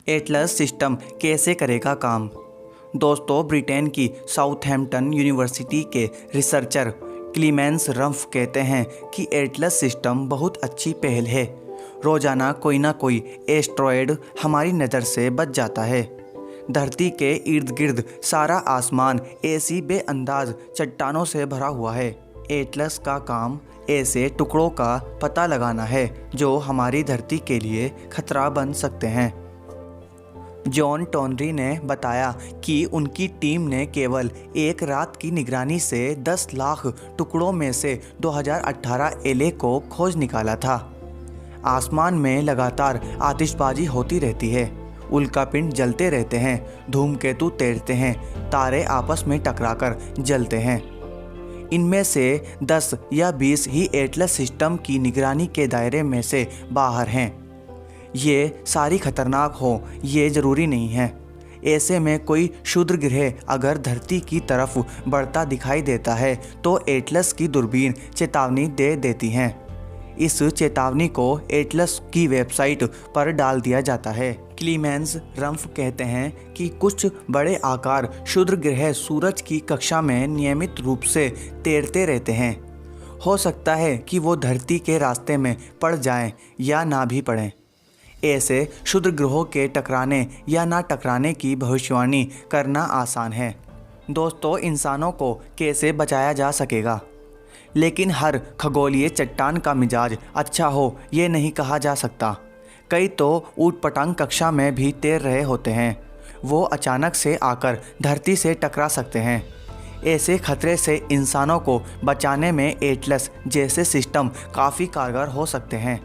Atlas system कैसे करेगा काम। दोस्तों, ब्रिटेन की साउथहैम्पटन यूनिवर्सिटी के रिसर्चर क्लीमेंस रम्फ कहते हैं कि एटलस सिस्टम बहुत अच्छी पहल है। रोज़ाना कोई ना कोई एस्ट्रॉयड हमारी नज़र से बच जाता है। धरती के इर्द गिर्द सारा आसमान ऐसी बेअंदाज चट्टानों से भरा हुआ है। एटलस का काम ऐसे टुकड़ों का पता लगाना है जो हमारी धरती के लिए खतरा बन सकते हैं। जॉन टोनरी ने बताया कि उनकी टीम ने केवल एक रात की निगरानी से 10 लाख टुकड़ों में से 2018 एले को खोज निकाला था। आसमान में लगातार आतिशबाजी होती रहती है, उल्कापिंड जलते रहते हैं, धूमकेतु तैरते हैं, तारे आपस में टकराकर जलते हैं। इनमें से 10 या 20 ही एटलस सिस्टम की निगरानी के दायरे में से बाहर हैं। ये सारी खतरनाक हो ये ज़रूरी नहीं है। ऐसे में कोई क्षुद्र ग्रह अगर धरती की तरफ बढ़ता दिखाई देता है तो एटलस की दूरबीन चेतावनी दे देती हैं। इस चेतावनी को एटलस की वेबसाइट पर डाल दिया जाता है। क्लीमेंस रम्फ कहते हैं कि कुछ बड़े आकार क्षुद्र ग्रह सूरज की कक्षा में नियमित रूप से तैरते रहते हैं। हो सकता है कि वो धरती के रास्ते में पड़ जाएं या ना भी पड़ें। ऐसे क्षुद्र ग्रहों के टकराने या ना टकराने की भविष्यवाणी करना आसान है। दोस्तों, इंसानों को कैसे बचाया जा सकेगा, लेकिन हर खगोलीय चट्टान का मिजाज अच्छा हो ये नहीं कहा जा सकता। कई तो ऊटपटांग कक्षा में भी तैर रहे होते हैं। वो अचानक से आकर धरती से टकरा सकते हैं। ऐसे खतरे से इंसानों को बचाने में एटलस जैसे सिस्टम काफ़ी कारगर हो सकते हैं।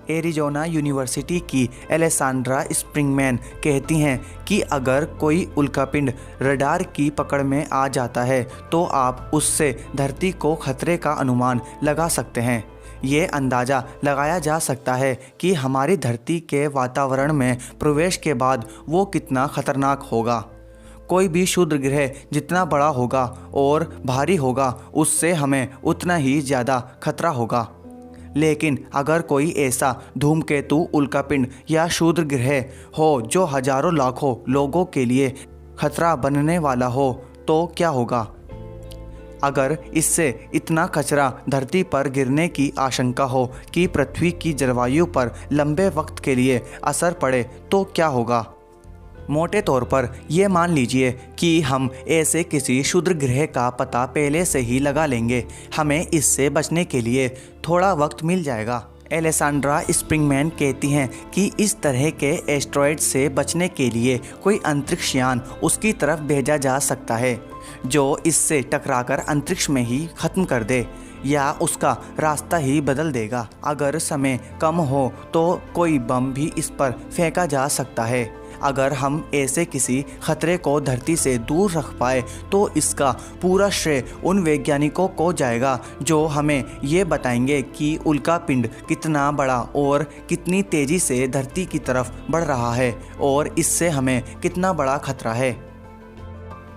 एरिज़ोना यूनिवर्सिटी की एलेसांड्रा स्प्रिंगमैन कहती हैं कि अगर कोई उल्कापिंड रडार की पकड़ में आ जाता है तो आप उससे धरती को खतरे का अनुमान लगा सकते हैं। ये अंदाज़ा लगाया जा सकता है कि हमारी धरती के वातावरण में प्रवेश के बाद वो कितना खतरनाक होगा। कोई भी क्षुद्र ग्रह जितना बड़ा होगा और भारी होगा, उससे हमें उतना ही ज़्यादा खतरा होगा। लेकिन अगर कोई ऐसा धूमकेतु, उल्कापिंड या क्षुद्र ग्रह हो जो हजारों लाखों लोगों के लिए खतरा बनने वाला हो तो क्या होगा? अगर इससे इतना कचरा धरती पर गिरने की आशंका हो कि पृथ्वी की जलवायु पर लंबे वक्त के लिए असर पड़े तो क्या होगा? मोटे तौर पर यह मान लीजिए कि हम ऐसे किसी क्षुद्र ग्रह का पता पहले से ही लगा लेंगे। हमें इससे बचने के लिए थोड़ा वक्त मिल जाएगा। एलेसांड्रा स्प्रिंगमैन कहती हैं कि इस तरह के एस्ट्रॉयड से बचने के लिए कोई अंतरिक्ष यान उसकी तरफ भेजा जा सकता है जो इससे टकराकर अंतरिक्ष में ही ख़त्म कर दे या उसका रास्ता ही बदल देगा। अगर समय कम हो तो कोई बम भी इस पर फेंका जा सकता है। अगर हम ऐसे किसी खतरे को धरती से दूर रख पाए तो इसका पूरा श्रेय उन वैज्ञानिकों को जाएगा जो हमें ये बताएंगे कि उल्कापिंड कितना बड़ा और कितनी तेज़ी से धरती की तरफ बढ़ रहा है और इससे हमें कितना बड़ा खतरा है।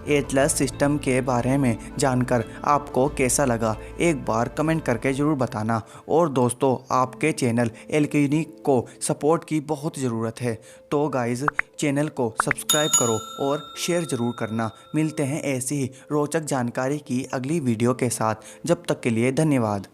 एटलस सिस्टम के बारे में जानकर आपको कैसा लगा, एक बार कमेंट करके ज़रूर बताना। और दोस्तों, आपके चैनल एलकेयूनिक को सपोर्ट की बहुत ज़रूरत है, तो गाइज़ चैनल को सब्सक्राइब करो और शेयर ज़रूर करना। मिलते हैं ऐसी ही रोचक जानकारी की अगली वीडियो के साथ। जब तक के लिए धन्यवाद।